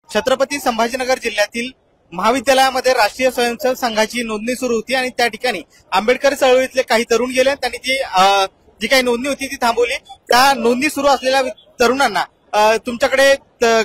छत्रपती संभाजीनगर जिल्ह्यातील महाविद्यालयामध्ये राष्ट्रीय स्वयंसेवक संघाची नोंदणी सुरू होती आणि त्या ठिकाणी आंबेडकर चळवळीतले काही तरुण गेले. त्यांनी जी काही नोंदणी होती ती थांबवली. त्या नोंदणी सुरू असलेल्या तरुणांना तुमच्याकडे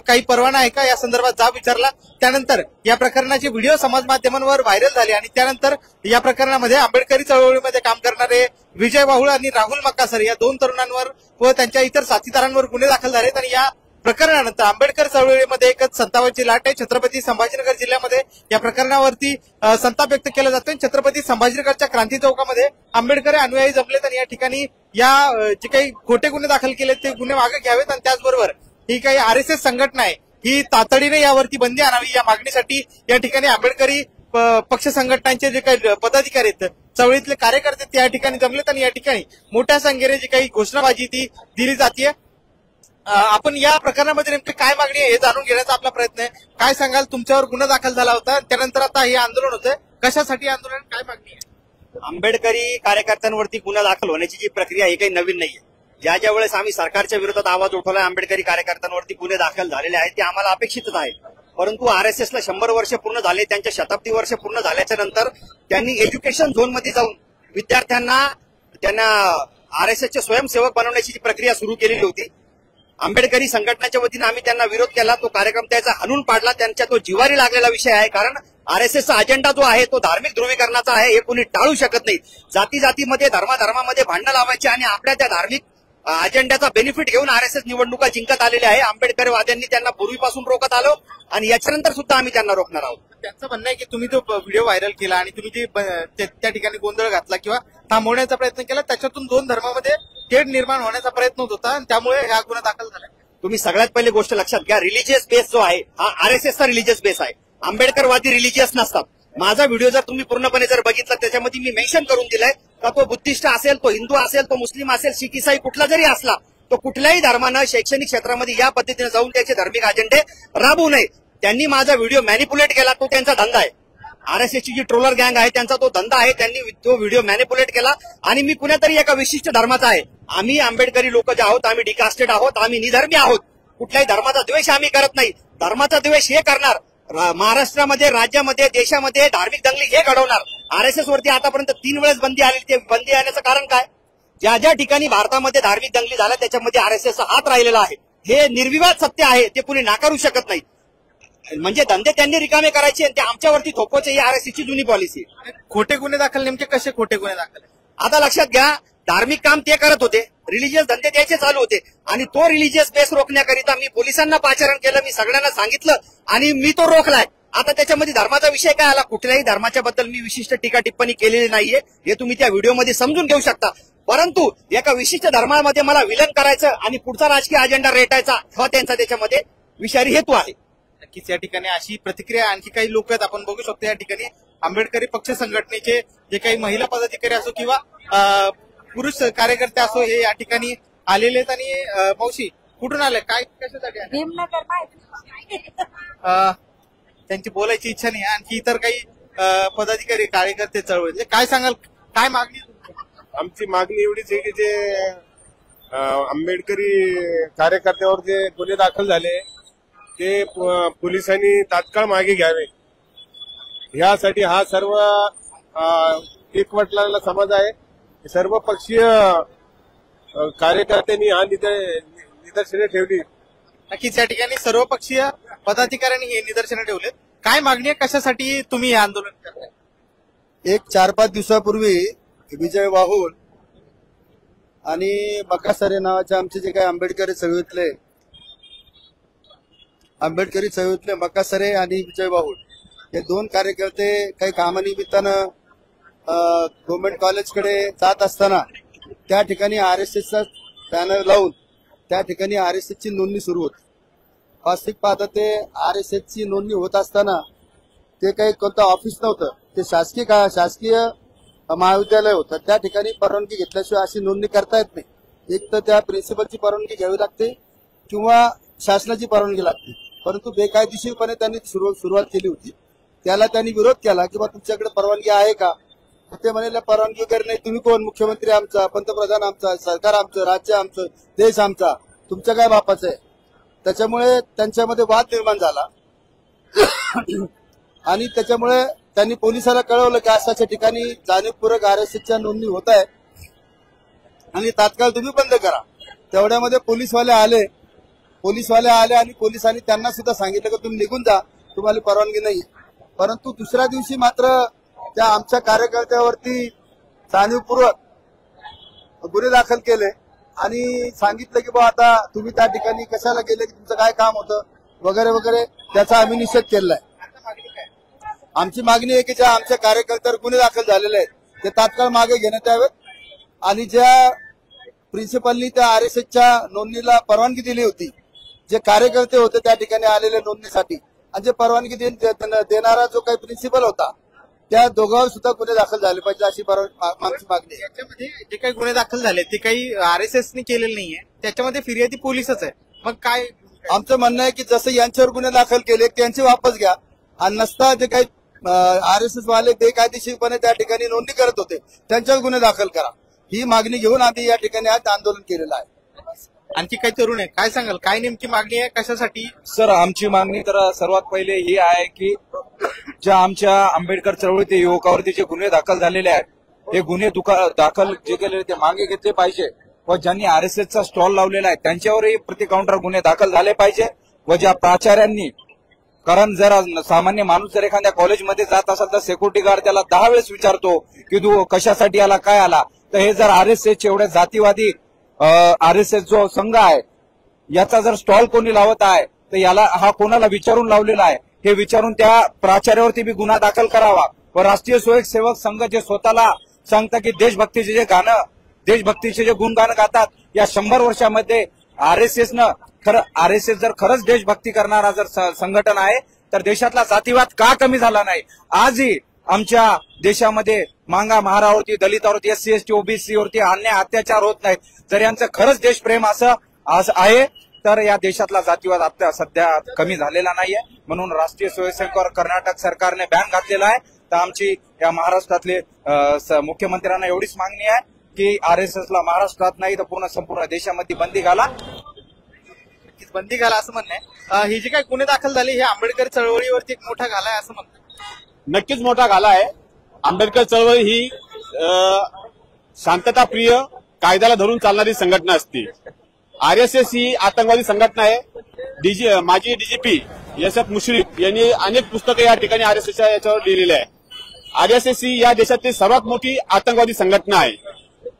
काही परवाना आहे का या संदर्भात जाब विचारला. त्यानंतर या प्रकरणाचे व्हिडिओ समाज माध्यमांवर व्हायरल झाले आणि त्यानंतर या प्रकरणामध्ये आंबेडकरी चळवळीमध्ये काम करणारे विजय वाहुळ आणि राहुल मक्कासर या दोन तरुणांवर व त्यांच्या इतर साथीदारांवर गुन्हे दाखल झालेत. आणि या प्रकरणानंतर आंबेडकर चळवळीमध्ये एकच संतापाची लाट आहे. छत्रपती संभाजीनगर जिल्ह्यामध्ये या प्रकरणावरती संताप व्यक्त केला जातोय. छत्रपती संभाजीनगरच्या क्रांती चौकामध्ये आंबेडकर अनुयायी जमलेत आणि या ठिकाणी जे काही खोटे गुन्हे दाखल केलेत ते गुन्हे मागे घ्यावेत आणि त्याचबरोबर ही काही RSS संघटना आहे ही तातडीने यावरती बंदी आणावी या मागणीसाठी या ठिकाणी आंबेडकरी पक्ष संघटनांचे जे काही पदाधिकारी आहेत चळवळीतले कार्यकर्ते ते या ठिकाणी जमलेत आणि या ठिकाणी मोठ्या संख्येने जी काही घोषणाबाजी ती दिली जाते. आपण या प्रकरणामध्ये नेमकी काय मागणी आहे हे जाणून घेण्याचा आपला प्रयत्न आहे. काय सांगाल, तुमच्यावर गुन्हा दाखल झाला होता त्यानंतर आता हे आंदोलन होतंय, कशासाठी आंदोलन, काय मागणी आहे? आंबेडकरी कार्यकर्त्यांवरती गुन्हा दाखल होण्याची जी प्रक्रिया ही काही नवीन नाहीये. ज्या वेळेस आम्ही सरकारच्या विरोधात आवाज उठवला आंबेडकरी कार्यकर्त्यांवरती गुन्हे दाखल झालेले आहेत ते आम्हाला अपेक्षितच आहे. परंतु RSSला 100 वर्ष पूर्ण झाले, त्यांच्या शताब्दी वर्ष पूर्ण झाल्याच्या नंतर त्यांनी एज्युकेशन झोनमध्ये जाऊन विद्यार्थ्यांना RSSचे स्वयंसेवक बनवण्याची जी प्रक्रिया सुरू केलेली होती. आंबेडकरी संघटनेच्या वतीने आम्ही त्यांना विरोध केला. तो कार्यक्रम त्याचा हाणून पाडला. त्यांच्या तो जिवारी लागलेला विषय आहे. कारण RSSचा अजेंडा जो आहे तो धार्मिक ध्रुवीकरणाचा आहे. हे कोणी टाळू शकत नाही. जातीमध्ये धर्मामध्ये भांडणं लावायची आणि आपल्या त्या धार्मिक अजेंड्याचा बेनिफिट घेऊन RSS निवडणुका जिंकत आलेल्या आहे. आंबेडकरवाद्यांनी त्यांना पूर्वीपासून रोखत आलो आणि याच्यानंतर सुद्धा आम्ही त्यांना रोखणार आहोत. त्यांचं म्हणणं आहे की तुम्ही जो व्हिडिओ व्हायरल केला आणि तुम्ही जे त्या ठिकाणी गोंधळ घातला किंवा थांबवण्याचा प्रयत्न केला त्याच्यातून दोन धर्मामध्ये तेढ निर्माण होण्याचा प्रयत्न होत होता आणि त्यामुळे हा गुन्हा दाखल झाला. तुम्ही सगळ्यात पहिली गोष्ट लक्षात घ्या, रिलिजियस बेस जो आहे हा RSSचा रिलिजियस बेस आहे. आंबेडकरवादी रिलिजियस नसतात. माझा व्हिडिओ जर तुम्ही पूर्णपणे जर बघितला त्याच्यामध्ये मी मेन्शन करून दिलंय का तो बुद्धिस्ट असेल, तो हिंदू असेल, तो मुस्लिम असेल, शीख ईसाई कुठला जरी असला तो कुठल्याही धर्मानं शैक्षणिक क्षेत्रामध्ये या पद्धतीने जाऊन त्याचे धार्मिक अजेंडे राबवू नये. त्यांनी माझा व्हिडिओ मॅनिप्युलेट केला, तो त्यांचा धंदा आहे. RSSची जी ट्रोलर गँग आहे त्यांचा तो धंदा आहे. त्यांनी तो व्हिडिओ मॅनिप्युलेट केला आणि मी पुण्यातरी एका विशिष्ट धर्माचा आहे. आम्ही आंबेडकरी लोक जे आहोत आम्ही डिकास्टेड आहोत, आम्ही निधर्मी आहोत. कुठल्याही धर्माचा द्वेष आम्ही करत नाही. धर्माचा द्वेष हे करणार महाराष्ट्रामध्ये, राज्यामध्ये, देशामध्ये धार्मिक दंगली हे घडवणार. RSS वरती आतापर्यंत 3 वेळेस बंदी आली. ते बंदी आणण्याचं कारण काय? ज्या ठिकाणी भारतामध्ये धार्मिक दंगली झाल्या त्याच्यामध्ये RSSचा हात राहिलेला आहे. हे निर्विवाद सत्य आहे, ते कुणी नाकारू शकत नाही. म्हणजे धंदे त्यांनी रिकामे करायचे आणि ते आमच्यावरती थोपवायचे ही RSSची जुनी पॉलिसी. खोटे गुन्हे दाखल, नेमके कसे खोटे गुन्हे दाखल? आता लक्षात घ्या, धार्मिक काम ते करत होते, रिलिजियस धंदे त्याचे चालू होते आणि तो रिलिजियस बेस रोखण्याकरिता मी पोलिसांना पाचारण केलं. मी सगळ्यांना सांगितलं आणि मी तो रोखलाय. आता त्याच्यामध्ये धर्माचा विषय काय आला? कुठल्याही धर्माच्या बद्दल मी विशिष्ट टीका टिप्पणी केलेली नाहीये, हे तुम्ही त्या व्हिडिओमध्ये समजून घेऊ शकता. परंतु एका विशिष्ट धर्मामध्ये मला विलन करायचं आणि पुढचा राजकीय अजेंडा रेटायचा हा त्यांचा त्याच्यामध्ये विषारी हेतू आहे. नक्कीच या ठिकाणी अशी प्रतिक्रिया आणखी काही लोक आहेत आपण बघू शकतो. या ठिकाणी आंबेडकरी पक्ष संघटनेचे जे काही महिला पदाधिकारी असो किंवा पुरुष कार्यकर्ते असो हे या ठिकाणी आलेले आहेत. आणि मावशी कुठून आले, काय कशासाठी आले? त्यांची बोलायची इच्छा नाही. आणखी इतर काही पदाधिकारी कार्यकर्ते चळवळीतले काय सांगाल, काय मागणी? आमची मागणी एवढीच आहे की जे आंबेडकरी कार्यकर्त्यावर जे गुन्हे दाखल झाले ते पोलिसांनी तात्काळ मागे घ्यावे. यासाठी हा सर्व एकवटलेला समाज आहे. सर्व पक्षीय कार्यकर्त्यांनी हा निदर्शने ठेवली. नक्कीच या ठिकाणी सर्व पक्षीय पदाधिकाऱ्यांनी हे निदर्शने ठेवलेत. काय मागणी आहे, कशासाठी तुम्ही हे आंदोलन करताय? एक 4-5 दिवसापूर्वी विजय वाहुळ आणि मक्कासरे नावाचे आमचे जे काही आंबेडकरी चळवळीतले मक्कासरे आणि विजय वाहुळ हे दोन कार्यकर्ते काही कामानिमित्तानं गव्हर्नमेंट कॉलेजकडे जात असताना त्या ठिकाणी RSSचा बॅनर लावून त्या ठिकाणी RSSची नोंदणी सुरू होती. वास्तविक पाहता ते RSSची नोंदणी होत असताना ते काही कोणतं ऑफिस नव्हतं, ते शासकीय महाविद्यालय होतं. त्या ठिकाणी परवानगी घेतल्याशिवाय अशी नोंदणी करता येत नाही. एक तर त्या प्रिन्सिपलची परवानगी घ्यावी लागते किंवा शासनाची परवानगी लागते. परंतु बेकायदेशीरपणे त्यांनी सुरुवात केली होती. त्याला त्यांनी विरोध केला की बा तुमच्याकडे परवानगी आहे का? ते म्हणाले परवानगी वगैरे नाही. तुम्ही कोण? मुख्यमंत्री आमचा, पंतप्रधान आमचा, सरकार आमचं, राज्य आमचं, देश आमचा, तुमच्या काय बापाचं आहे? त्याच्यामुळे त्यांच्यामध्ये वाद निर्माण झाला आणि त्याच्यामुळे त्यांनी पोलिसाला कळवलं की अशाच्या ठिकाणी जाणीवपूर्वक आरएसएसच्या नोंदणी होत आहे आणि तात्काळ तुम्ही बंद करा. तेवढ्यामध्ये पोलीसवाले आले आणि पोलिसांनी त्यांना सुद्धा सांगितलं की तुम्ही निघून जा, तुम्हाला परवानगी नाही. परंतु दुसऱ्या दिवशी मात्र त्या आमच्या कार्यकर्त्यावरती जाणीवपूर्वक गुन्हे दाखल केले आणि सांगितलं की बा आता तुम्ही त्या ठिकाणी कशाला गेले, की तुमचं काय काम होतं वगैरे वगैरे. त्याचा आम्ही निषेध केलेला आहे. आमची मागणी आहे की ज्या आमच्या कार्यकर्त्यावर गुन्हे दाखल झालेले आहेत ते तात्काळ मागे घेण्यात यावेत आणि ज्या प्रिन्सिपलनी त्या आरएसएसच्या नोंदणीला परवानगी दिली होती, जे कार्यकर्ते होते त्या ठिकाणी आलेले नोंदणीसाठी, आणि जे परवानगी देणारा जो काही प्रिन्सिपल होता, त्या दोघांवर सुद्धा गुन्हे दाखल झाले पाहिजे अशी आमची मागणी आहे. याच्यामध्ये जे काही गुन्हे दाखल झाले ते काही आरएसएसने केलेले नाहीये, त्याच्यामध्ये फिर्यादी पोलीसच आहे. मग काय आमचं म्हणणं आहे की जसं यांच्यावर गुन्हे दाखल केले त्यांचे वापस घ्या आणि नसता जे काही आरएसएस वाले बेकायदेशीरपणे त्या ठिकाणी नोंदणी करत होते त्यांच्यावर गुन्हे दाखल करा, ही मागणी घेऊन आम्ही या ठिकाणी आज आंदोलन केलेलं आहे. आणखी काही तरुण आहे, काय सांगाल, काय नेमकी मागणी आहे, कशासाठी? सर, आमची मागणी तर सर्वात पहिले ही आहे की ज्या आमच्या आंबेडकर चळवळीतील युवकावरती जे गुन्हे दाखल झालेले आहेत हे गुन्हे दाखल जे केलेले ते मागे घेतले पाहिजे व ज्यांनी आरएसएसचा स्टॉल लावलेला आहे त्यांच्यावरही प्रति काउंटर गुन्हे दाखल झाले पाहिजे. व ज्या प्राचार्यांनी, कारण जर सामान्य माणूस जर एखाद्या कॉलेजमध्ये जात असेल तर सिक्युरिटी गार्ड त्याला 10 वेळेस विचारतो की तू कशासाठी आला, काय आला. तर हे जर आरएसएस एवढ्या जातीवादी आरएसएस जो संघ आहे याचा जर स्टॉल कोणी लावत आहे तर याला हा कोणाला विचारून लावलेला आहे हे विचारून त्या प्राचार्यावरती बी गुन्हा दाखल करावा. व राष्ट्रीय स्वयंसेवक संघ जे स्वतःला सांगतं की देशभक्तीचे जे गाणं, देशभक्तीचे जे गुणगान गातात, या 100 वर्षामध्ये आरएसएस जर खरंच देशभक्ती करणारा जर संघटना आहे तर देशातला जातीवाद का कमी झाला नाही? आजही आमच्या देशामध्ये मांगा महारावरती, दलितावरती, एससी एसटी ओबीसी वरती अन्याय अत्याचार होत नाहीत. जर यांचं खरंच देशप्रेम असं आहे तर या देशातला जातीवाद आता सध्या कमी झालेला नाहीये. म्हणून राष्ट्रीय स्वयंसेवकांवर कर्नाटक सरकारने बॅन घातलेला आहे. तर आमची या महाराष्ट्रातले मुख्यमंत्र्यांना एवढीच मागणी आहे की आरएसएसला महाराष्ट्रात नाही तर संपूर्ण देशामध्ये बंदी घाला असं म्हणणं आहे. हे जे काही गुन्हे दाखल झाले हे आंबेडकर चळवळीवरती एक मोठा घाला आहे असं म्हणतात. नक्कीच मोठा घाला आहे. आंबेडकर चळवळ ही शांतताप्रिय, कायद्याला धरून चालणारी संघटना असते. आरएसएस ही आतंकवादी संघटना आहे. माजी डीजीपी एस.एफ. मुश्रीफ यांनी अनेक पुस्तकं या ठिकाणी आरएसएसच्या याच्यावर लिहिलेली आहे. आरएसएस ही या देशातली सर्वात मोठी आतंकवादी संघटना आहे.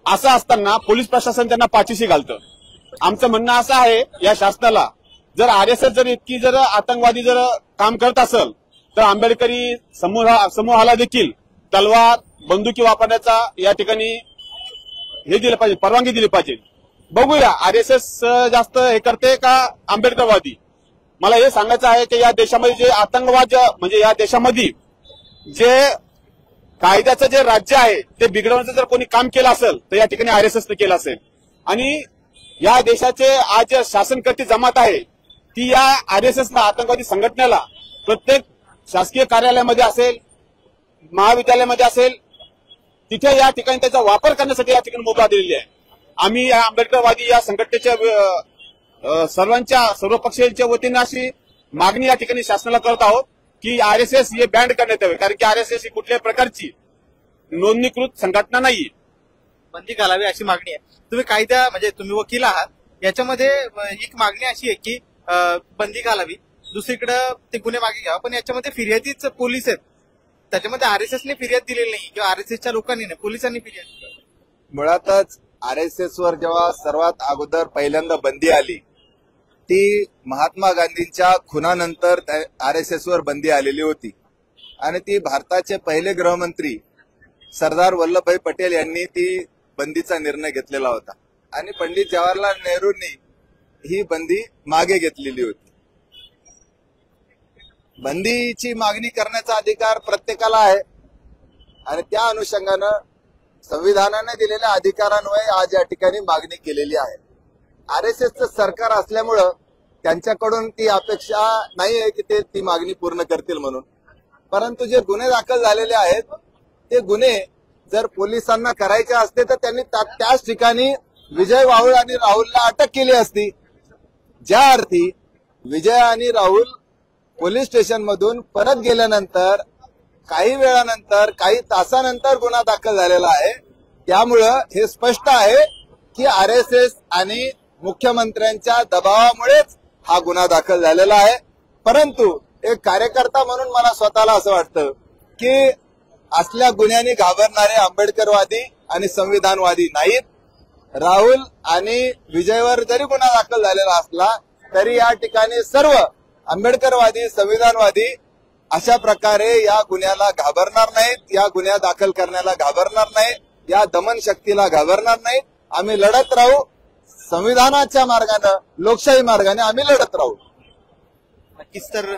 असं असताना पोलीस प्रशासन त्यांना पाठीशी घालतं. आमचं म्हणणं असं आहे या शासनाला, जर आरएसएस जर इतकी जर आतंकवादी जर काम करत असेल तर आंबेडकरी समूहाला देखील तलवार, बंदुकी वापरण्याचा या ठिकाणी हे दिलं पाहिजे, परवानगी दिली पाहिजे. बघूया आरएसएस जास्त हे करते का आंबेडकरवादी. मला हे सांगायचं आहे की या देशामध्ये जे आतंकवाद, म्हणजे या देशामध्ये जे कायद्याचं जे राज्य आहे ते बिघडवण्याचं जर कोणी काम केलं असेल तर या ठिकाणी आरएसएसने केलं असेल. आणि या देशाचे आज शासनकर्ती जमात आहे ती या आरएसएसला, आतंकवादी संघटनेला प्रत्येक शासकीय कार्यालयामध्ये असेल, महाविद्यालयामध्ये असेल, तिथे या ठिकाणी त्याचा वापर करण्यासाठी या ठिकाणी मुभा दिलेली आहे. आम्ही या आंबेडकरवादी या संघटनेच्या सर्व पक्षांच्या वतीने अशी मागणी या ठिकाणी शासनाला करत आहोत की आरएसएस हे बॅन करण्यात यावे. कारण की आरएसएस ही कुठल्याही प्रकारची नोंदणीकृत संघटना नाही. बंदी घालावी अशी मागणी आहे. तुम्ही कायदा, म्हणजे तुम्ही वकील आहात, याच्यामध्ये एक मागणी अशी आहे की बंदी घालावी, दुसरीकडे ते गुन्हे मागे घ्यावा, पण याच्यामध्ये फिर्यादीच पोलीस आहेत. त्याच्यामध्ये आरएसएसने फिर्याद दिलेली नाही किंवा आरएसएसच्या लोकांनी नाही, पोलिसांनी फिर्याद दिली. मुळातच आरएसएस वर जेव्हा सर्वात अगोदर पहिल्यांदा बंदी आली ती महात्मा गांधींच्या खुनानंतर आरएसएस वर बंदी आलेली होती आणि ती भारताचे पहिले गृहमंत्री सरदार वल्लभभाई पटेल यांनी ती बंदीचा निर्णय घेतलेला होता आणि पंडित जवाहरलाल नेहरूंनी ही बंदी मागे घेतलेली होती. बंदीची मागणी करण्याचा अधिकार प्रत्येकाला आहे आणि त्या अनुषंगानं संविधानाने दिलेल्या अधिकारान्वये आज या ठिकाणी मागणी केलेली आहे. आरएसएसचं सरकार असल्यामुळं त्यांच्याकडून ती अपेक्षा नाही आहे की ते ती मागणी पूर्ण करतील म्हणून. परंतु जे गुन्हे दाखल झालेले आहेत ते गुन्हे जर पोलिसांना करायचे असते तर त्यांनी त्याच ठिकाणी विजय वाहुळ आणि राहुलला अटक केली असती. ज्या अर्थी विजय आणि राहुल पोलीस स्टेशन मधून परत गेल्यानंतर काही वेळानंतर काही तासानंतर गुन्हा दाखल झालेला आहे. त्यामुळं हे स्पष्ट आहे की आरएसएस आणि मुख्यमंत्र्यांच्या दबावामुळेच हा गुन्हा दाखल झालेला आहे. परंतु एक कार्यकर्ता म्हणून मला स्वतःला असं वाटतं की असल्या गुन्ह्यांनी घाबरणारे आंबेडकरवादी आणि संविधानवादी नाहीत. राहुल आणि विजयवर जरी गुन्हा दाखल झालेला असला तरी या ठिकाणी सर्व आंबेडकरवादी संविधानवादी अशा प्रकारे या गुन्ह्याला घाबरणार नाहीत, या गुन्हा दाखल करण्याला घाबरणार नाहीत, या दमन शक्तीला घाबरणार नाहीत. आम्ही लढत राहू संविधानाच्या मार्गाने, लोकशाही मार्गाने आम्ही लढत राहू. नक्कीच. तर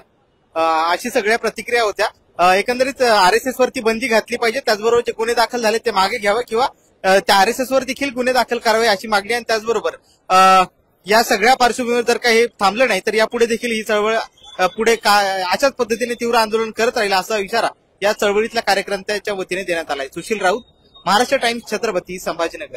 अशी सगळ्या प्रतिक्रिया होत्या. एकंदरीत आरएसएस वरती बंदी घातली पाहिजे, त्याचबरोबर जे गुन्हे दाखल झाले ते मागे घ्यावे किंवा त्या आरएसएस वर देखील गुन्हे दाखल करावे अशी मागणी. आणि त्याचबरोबर या सगळ्या पार्श्वभूमीवर जर काही हे थांबलं नाही तर यापुढे देखील ही चळवळ पुढे अशाच पद्धतीने तीव्र आंदोलन करत राहील असा इशारा या चळवळीतल्या कार्यकर्त्यांच्या वतीने देण्यात आलाय. सुशील राऊत, महाराष्ट्र टाइम्स, छत्रपती संभाजीनगर.